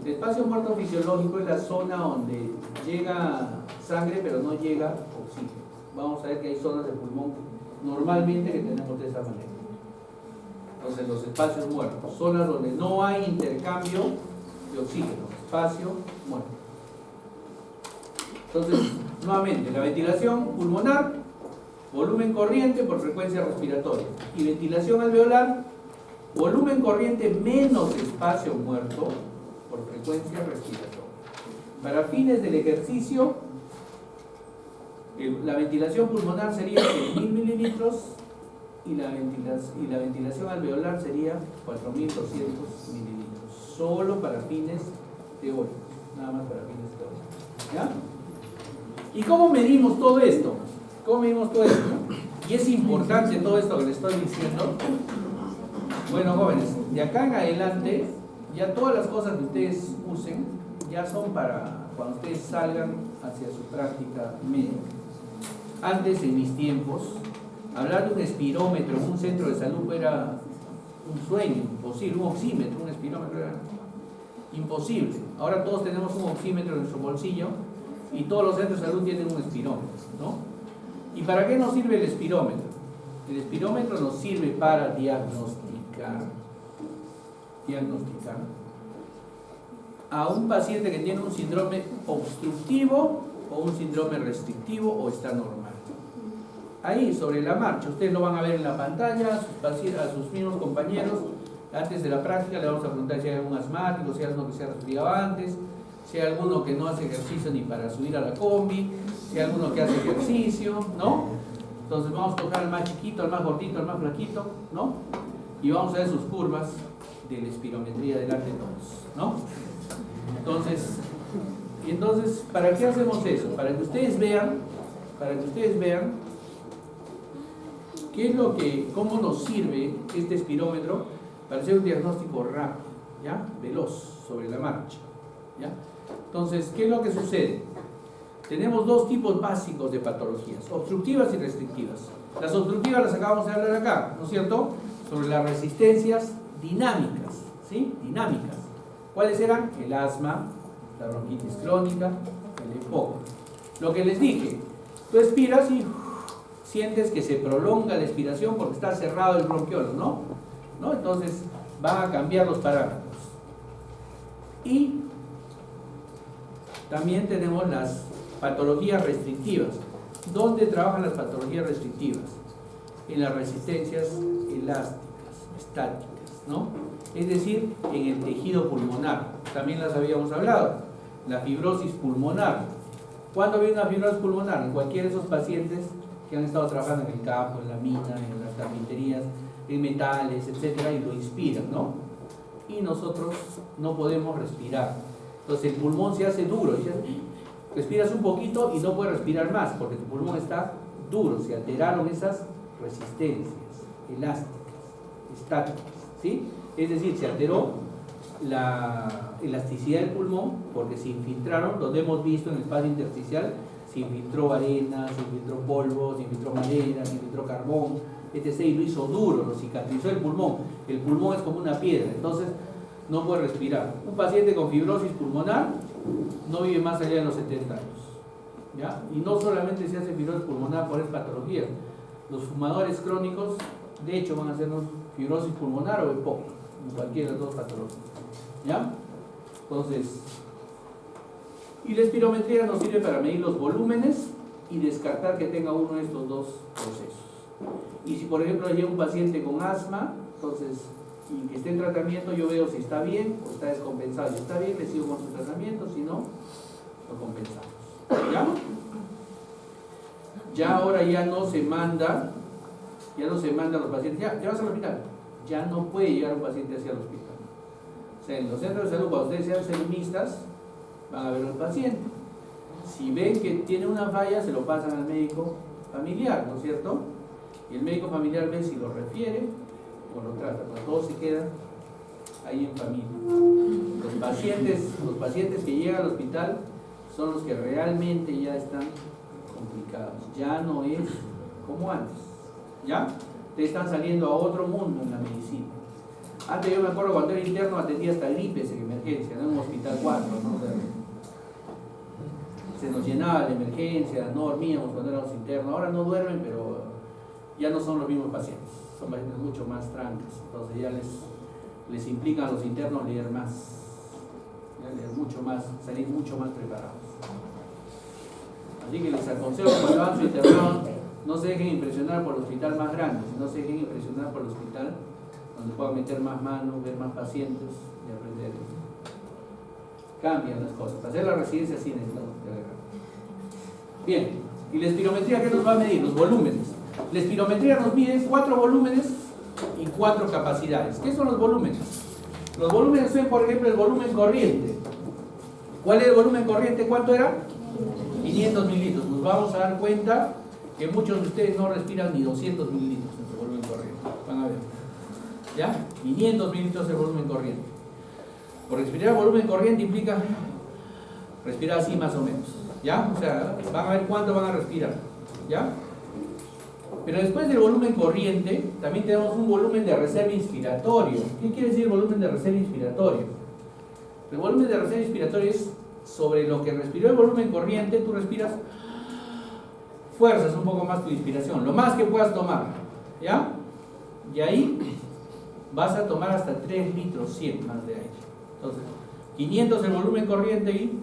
El espacio muerto fisiológico es la zona donde llega sangre pero no llega oxígeno. Vamos a ver que hay zonas del pulmón normalmente que tenemos de esa manera. Entonces los espacios muertos, zonas donde no hay intercambio de oxígeno, espacio muerto. Entonces, nuevamente, la ventilación pulmonar, volumen corriente por frecuencia respiratoria, y ventilación alveolar, volumen corriente menos espacio muerto por frecuencia respiratoria. Para fines del ejercicio, la ventilación pulmonar sería 6.000 mililitros y la ventilación alveolar sería 4.200 mililitros, solo para fines teóricos, nada más para fines teóricos. ¿Ya? ¿Y cómo medimos todo esto? ¿Cómo medimos todo esto? Y es importante todo esto que les estoy diciendo. Bueno, jóvenes, de acá en adelante, ya todas las cosas que ustedes usen, ya son para cuando ustedes salgan hacia su práctica médica. Antes, en mis tiempos, hablar de un espirómetro en un centro de salud era un sueño, imposible. Un oxímetro, un espirómetro era imposible. Ahora todos tenemos un oxímetro en nuestro bolsillo y todos los centros de salud tienen un espirómetro, ¿no? ¿Y para qué nos sirve el espirómetro? El espirómetro nos sirve para diagnosticar a un paciente que tiene un síndrome obstructivo o un síndrome restrictivo o está normal. Ahí, sobre la marcha, ustedes lo van a ver en la pantalla, a sus mismos compañeros. Antes de la práctica le vamos a preguntar si hay algún asmático, si hay alguno que se ha resfriado antes, si hay alguno que no hace ejercicio ni para subir a la combi, si hay alguno que hace ejercicio, ¿no? Entonces vamos a tocar al más chiquito, al más gordito, al más flaquito, ¿no? Y vamos a ver sus curvas de la espirometría delante de todos, ¿no? Entonces, ¿para qué hacemos eso? Para que ustedes vean cómo nos sirve este espirómetro para hacer un diagnóstico rápido, ¿ya? Veloz, sobre la marcha, ¿ya? Entonces, ¿qué es lo que sucede? Tenemos dos tipos básicos de patologías, obstructivas y restrictivas. Las obstructivas las acabamos de hablar acá, ¿no es cierto? Sobre las resistencias dinámicas, ¿sí? Dinámicas. ¿Cuáles eran? El asma, la bronquitis crónica, el EPOC. Lo que les dije, tú expiras y sientes que se prolonga la expiración porque está cerrado el bronquiolo, ¿no? Entonces van a cambiar los parámetros. Y también tenemos las patologías restrictivas. ¿Dónde trabajan las patologías restrictivas? En las resistencias elásticas, estáticas, ¿no? Es decir, en el tejido pulmonar. También las habíamos hablado. La fibrosis pulmonar. ¿Cuándo viene una fibrosis pulmonar? En cualquiera de esos pacientes que han estado trabajando en el campo, en la mina, en las carpinterías, en metales, etcétera, y lo inspiran, ¿no? Y nosotros no podemos respirar. Entonces el pulmón se hace duro. Respiras un poquito y no puedes respirar más porque tu pulmón está duro. Se alteraron esas resistencias elásticas, estáticas, ¿sí? Es decir, se alteró la elasticidad del pulmón porque se infiltraron, lo hemos visto en el espacio intersticial, se infiltró arena, se infiltró polvo, se infiltró madera, se infiltró carbón, etc. Y lo hizo duro, lo cicatrizó el pulmón. El pulmón es como una piedra, entonces no puede respirar. Un paciente con fibrosis pulmonar no vive más allá de los 70 años, ¿ya? Y no solamente se hace fibrosis pulmonar por esa patología. Los fumadores crónicos, de hecho, van a hacernos fibrosis pulmonar o EPOC, en cualquiera de las dos patologías, ¿ya? Entonces, y la espirometría nos sirve para medir los volúmenes y descartar que tenga uno de estos dos procesos. Y si por ejemplo llega un paciente con asma, entonces, y que esté en tratamiento, yo veo si está bien o está descompensado. Si está bien, le sigo con su tratamiento, si no, lo compensamos. ¿Ya? Ya ahora ya no se manda a los pacientes, ya vas al hospital. Ya no puede llegar un paciente hacia el hospital. O sea, en los centros de salud, cuando ustedes sean serumistas, van a ver al paciente. Si ven que tiene una falla, se lo pasan al médico familiar, ¿no es cierto? Y el médico familiar ve si lo refiere o lo trata. Pues todo se queda ahí en familia. Los pacientes que llegan al hospital son los que realmente ya están complicados. Ya no es como antes. ¿Ya? Ustedes están saliendo a otro mundo en la medicina. Antes yo me acuerdo cuando era interno atendía hasta gripes en emergencia, no en un hospital 4, ¿no? O sea, se nos llenaba de emergencia, no dormíamos cuando éramos internos, ahora no duermen, pero ya no son los mismos pacientes, son pacientes mucho más trancas, entonces ya les implica a los internos leer más, leer mucho más, salir mucho más preparados. Así que les aconsejo cuando hagan su internado, no se dejen impresionar por el hospital más grande, no se dejen impresionar por el hospital donde puedan meter más manos, ver más pacientes y aprender. Cambian las cosas. Para hacer la residencia sí necesitamos. Bien, y la espirometría, ¿qué nos va a medir? Los volúmenes. La espirometría nos mide 4 volúmenes y 4 capacidades. ¿Qué son los volúmenes? Los volúmenes son, por ejemplo, el volumen corriente. ¿Cuál es el volumen corriente? ¿Cuánto era? 500 mililitros. Nos vamos a dar cuenta que muchos de ustedes no respiran ni 200 mililitros en su volumen corriente. Van a ver. ¿Ya? 500 mililitros es el volumen corriente. Por respirar volumen corriente implica respirar así más o menos. ¿Ya? O sea, van a ver cuánto van a respirar. ¿Ya? Pero después del volumen corriente, también tenemos un volumen de reserva inspiratorio. ¿Qué quiere decir volumen de reserva inspiratorio? El volumen de reserva inspiratorio es sobre lo que respiró el volumen corriente, tú respiras, fuerzas un poco más tu inspiración, lo más que puedas tomar. ¿Ya? Y ahí vas a tomar hasta 3 litros 100 más de aire. Entonces, 500 el volumen corriente y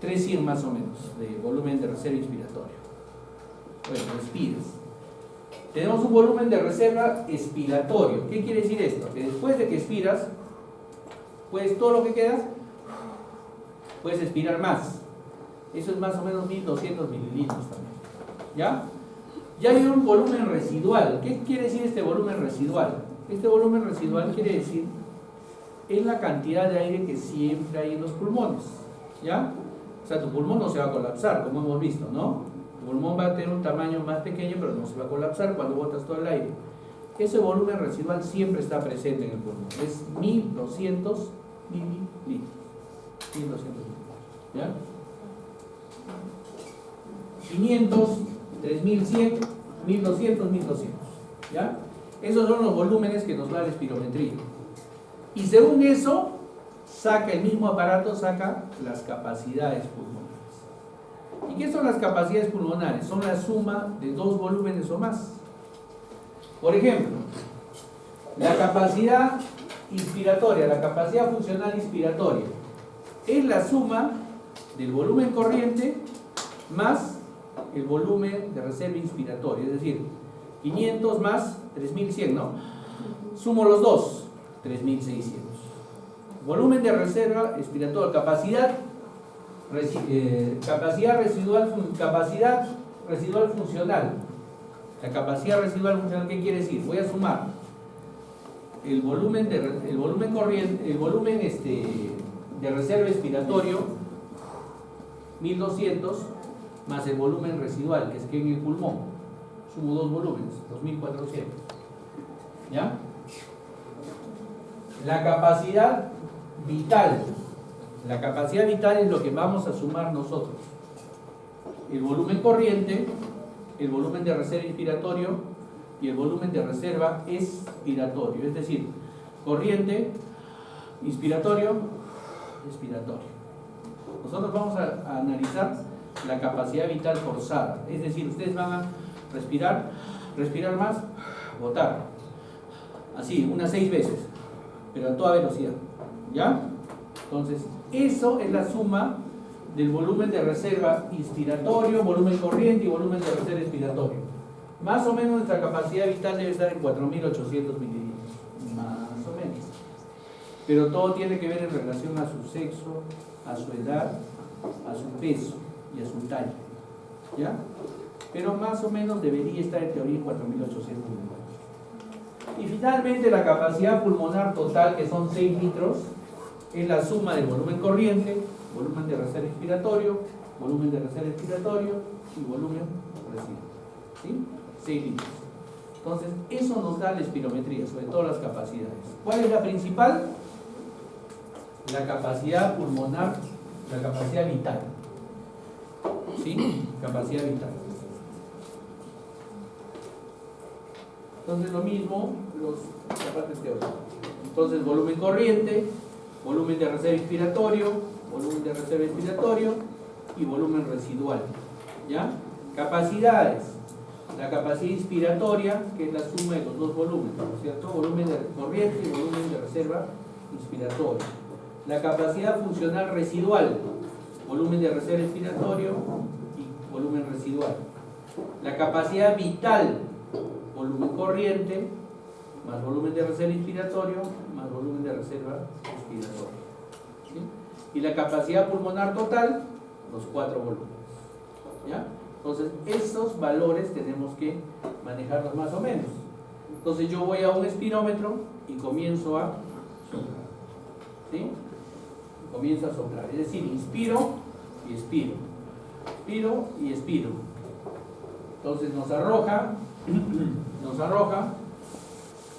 300 más o menos de volumen de reserva inspiratorio. Bueno, respiras. Tenemos un volumen de reserva expiratorio. ¿Qué quiere decir esto? Que después de que expiras, pues todo lo que queda, puedes expirar más. Eso es más o menos 1200 mililitros también. ¿Ya? Ya hay un volumen residual. ¿Qué quiere decir este volumen residual? Este volumen residual quiere decir es la cantidad de aire que siempre hay en los pulmones. ¿Ya? O sea, tu pulmón no se va a colapsar, como hemos visto, ¿no? Tu pulmón va a tener un tamaño más pequeño, pero no se va a colapsar cuando botas todo el aire. Ese volumen residual siempre está presente en el pulmón. Es 1200 mililitros. 1200 mililitros. ¿Ya? 500, 3100, 1200, 1200. ¿Ya? Esos son los volúmenes que nos da la espirometría. Y según eso, saca el mismo aparato, saca las capacidades pulmonares. ¿Y qué son las capacidades pulmonares? Son la suma de 2 volúmenes o más. Por ejemplo, la capacidad inspiratoria, la capacidad funcional inspiratoria, es la suma del volumen corriente más el volumen de reserva inspiratoria, es decir, 500 más 3100, ¿no? Sumo los dos, 3600. Volumen de reserva expiratoria, capacidad residual funcional. La capacidad residual funcional, ¿qué quiere decir? Voy a sumar el volumen corriente, el volumen de reserva expiratorio 1200 más el volumen residual, que es que en el pulmón sumo 2 volúmenes, 2400. ¿Ya? La capacidad vital. La capacidad vital es lo que vamos a sumar nosotros. El volumen corriente, el volumen de reserva inspiratorio y el volumen de reserva expiratorio. Es decir, corriente, inspiratorio, expiratorio. Nosotros vamos a analizar la capacidad vital forzada. Es decir, ustedes van a respirar más, botar. Así, unas 6 veces, pero a toda velocidad. ¿Ya? Entonces, eso es la suma del volumen de reserva inspiratorio, volumen corriente y volumen de reserva expiratorio. Más o menos nuestra capacidad vital debe estar en 4800 mililitros. Más o menos. Pero todo tiene que ver en relación a su sexo, a su edad, a su peso y a su talla. ¿Ya? Pero más o menos debería estar en teoría en 4800 mililitros. Y finalmente la capacidad pulmonar total, que son 6 litros, es la suma del volumen corriente, volumen de reserva inspiratorio, volumen de reserva expiratorio y volumen residual. ¿Sí? 6 litros. Entonces, eso nos da la espirometría, sobre todo las capacidades. ¿Cuál es la principal? La capacidad pulmonar, la capacidad vital. ¿Sí? Capacidad vital. Entonces, lo mismo, la parte teórica. Entonces, volumen corriente, volumen de reserva inspiratorio, volumen de reserva inspiratorio y volumen residual. ¿Ya? Capacidades. La capacidad inspiratoria, que es la suma de los dos volúmenes, ¿no es cierto? Volumen de corriente y volumen de reserva inspiratoria. La capacidad funcional residual, volumen de reserva inspiratorio y volumen residual. La capacidad vital, volumen corriente, más volumen de reserva inspiratorio, más volumen de reserva inspiratoria. ¿Sí? Y la capacidad pulmonar total, los 4 volúmenes. ¿Ya? Entonces, esos valores tenemos que manejarlos más o menos. Entonces, yo voy a un espirómetro y comienzo a soplar. ¿Sí? Comienzo a soplar. Es decir, inspiro y expiro. Inspiro y expiro. Entonces, nos arroja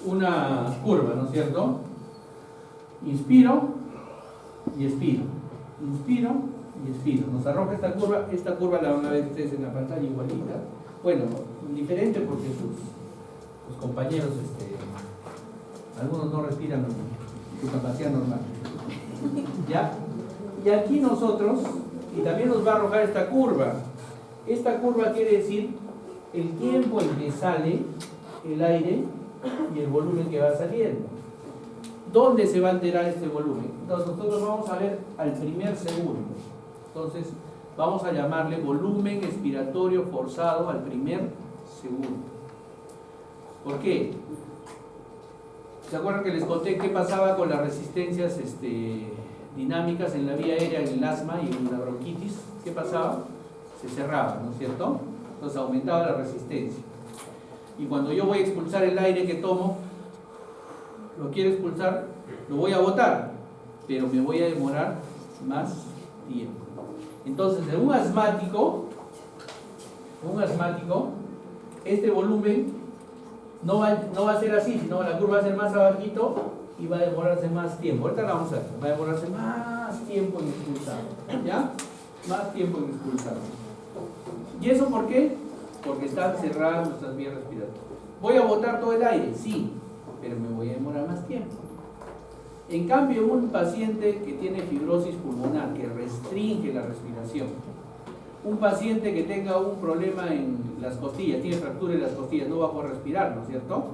una curva, ¿no es cierto? Inspiro y expiro. Inspiro y expiro. Nos arroja esta curva la van a ver ustedes en la pantalla igualita. Bueno, diferente porque sus compañeros, algunos no respiran su capacidad normal. ¿Ya? Y aquí nosotros, y también nos va a arrojar esta curva. Esta curva quiere decir el tiempo en que sale el aire y el volumen que va saliendo. ¿Dónde se va a alterar este volumen? Entonces nosotros vamos a ver al primer segundo. Entonces vamos a llamarle volumen expiratorio forzado al primer segundo. ¿Por qué? ¿Se acuerdan que les conté qué pasaba con las resistencias dinámicas en la vía aérea, en el asma y en la bronquitis? ¿Qué pasaba? Se cerraba, ¿no es cierto? Entonces aumentaba la resistencia. Y cuando yo voy a expulsar el aire que tomo, lo quiero expulsar, lo voy a botar, pero me voy a demorar más tiempo. Entonces, en un asmático, este volumen no va a ser así, sino la curva va a ser más abajito y va a demorarse más tiempo. Ahorita la vamos a ver, va a demorarse más tiempo en expulsar. ¿Ya? Más tiempo en expulsar. ¿Y eso por qué? Porque están cerradas nuestras vías respiratorias. ¿Voy a botar todo el aire? Sí, pero me voy a demorar más tiempo. En cambio, un paciente que tiene fibrosis pulmonar, que restringe la respiración, un paciente que tenga un problema en las costillas, tiene fractura en las costillas, no va a poder respirar, ¿no es cierto?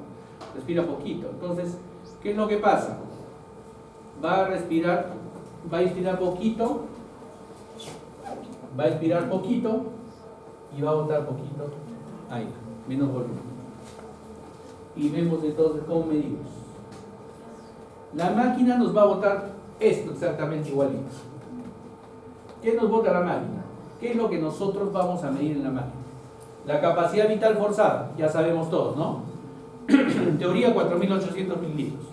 Respira poquito. Entonces, ¿qué es lo que pasa? Va a inspirar poquito, y va a botar poquito aire, menos volumen. Y vemos entonces cómo medimos. La máquina nos va a botar esto exactamente igualito. ¿Qué nos bota la máquina? ¿Qué es lo que nosotros vamos a medir en la máquina? La capacidad vital forzada, ya sabemos todos, ¿no? En teoría 4.800 mililitros.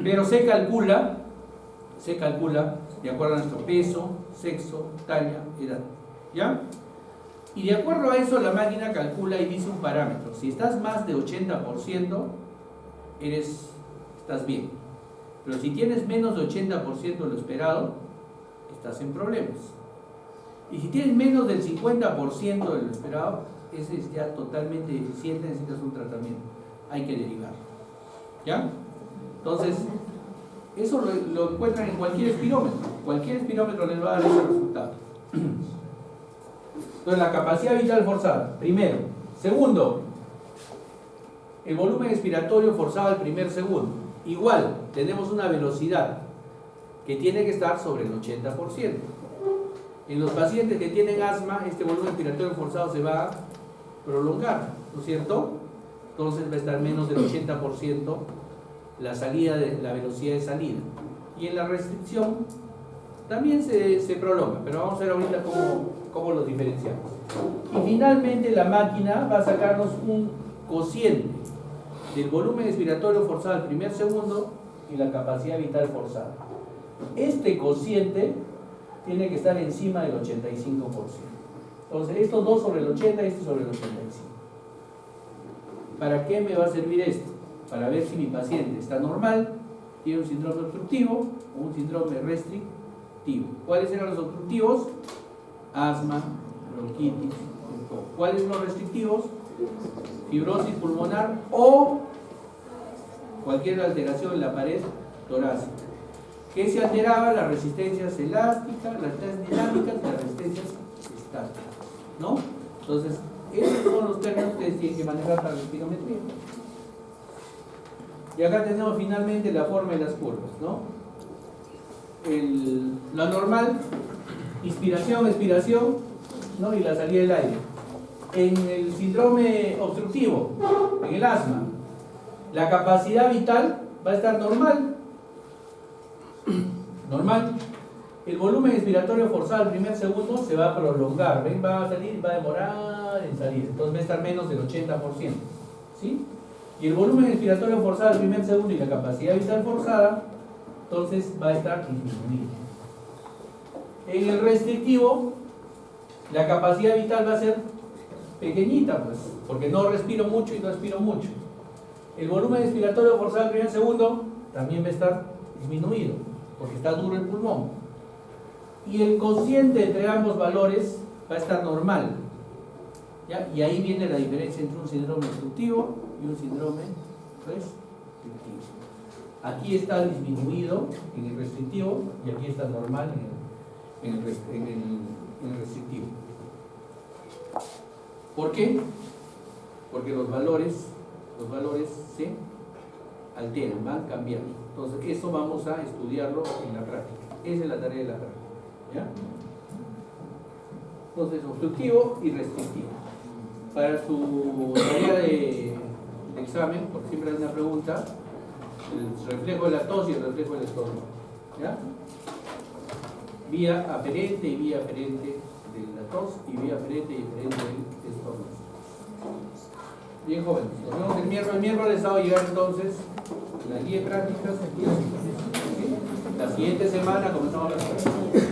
Pero se calcula de acuerdo a nuestro peso, sexo, talla, edad. ¿Ya? Y de acuerdo a eso la máquina calcula y dice un parámetro. Si estás más de 80%, estás bien. Pero si tienes menos de 80% de lo esperado, estás en problemas. Y si tienes menos del 50% de lo esperado, ese es ya totalmente deficiente, necesitas un tratamiento. Hay que derivar. ¿Ya? Entonces, eso lo encuentran en cualquier espirómetro. Cualquier espirómetro les va a dar ese resultado. Entonces, la capacidad vital forzada, primero. Segundo, el volumen expiratorio forzado al primer segundo. Igual, tenemos una velocidad que tiene que estar sobre el 80%. En los pacientes que tienen asma, este volumen expiratorio forzado se va a prolongar, ¿no es cierto? Entonces va a estar menos del 80% la velocidad de salida. Y en la restricción también se prolonga, pero vamos a ver ahorita cómo los diferenciamos. Y finalmente la máquina va a sacarnos un cociente del volumen expiratorio forzado al primer segundo y la capacidad vital forzada. Este cociente tiene que estar encima del 85%. Entonces, estos dos sobre el 80 y este sobre el 85. ¿Para qué me va a servir esto? Para ver si mi paciente está normal, tiene un síndrome obstructivo o un síndrome restrictivo. ¿Cuáles eran los obstructivos? Asma, bronquitis. ¿Cuáles son los restrictivos? Fibrosis pulmonar o cualquier alteración en la pared torácica. que se alteraban las resistencias elásticas, las resistencias dinámicas y las resistencias estáticas, ¿no? Entonces, esos son los términos que tienen que manejar para la espirometría. Y acá tenemos finalmente la forma de las curvas, ¿no? La normal, inspiración, expiración, ¿no? Y la salida del aire. En el síndrome obstructivo, en el asma, la capacidad vital va a estar normal. Normal. El volumen expiratorio forzado al primer segundo se va a prolongar. ¿Ven? Va a salir, va a demorar en salir. Entonces va a estar menos del 80%. ¿Sí? Y el volumen expiratorio forzado al primer segundo y la capacidad vital forzada, entonces va a estar disminuida. En el restrictivo, la capacidad vital va a ser pequeñita, pues, porque no respiro mucho y no expiro mucho. El volumen expiratorio forzado al primer segundo también va a estar disminuido, porque está duro el pulmón. Y el cociente entre ambos valores va a estar normal. ¿Ya? Y ahí viene la diferencia entre un síndrome obstructivo y un síndrome restrictivo. Aquí está disminuido en el restrictivo y aquí está normal en el restrictivo. ¿Por qué? Porque los valores se alteran, van cambiando. Entonces, eso vamos a estudiarlo en la práctica. Esa es la tarea de la práctica. ¿Ya? Entonces, obstructivo y restrictivo. Para su tarea de examen, porque siempre hay una pregunta, el reflejo de la tos y el reflejo del estornudo. ¿Ya? Vía aferente y vía aferente de la tos y vía aferente y aferente del estornudo. Bien, jóvenes, nos vemos el miércoles. El miércoles va a llegar entonces la guía de prácticas aquí. ¿Sí? La siguiente semana comenzamos las prácticas.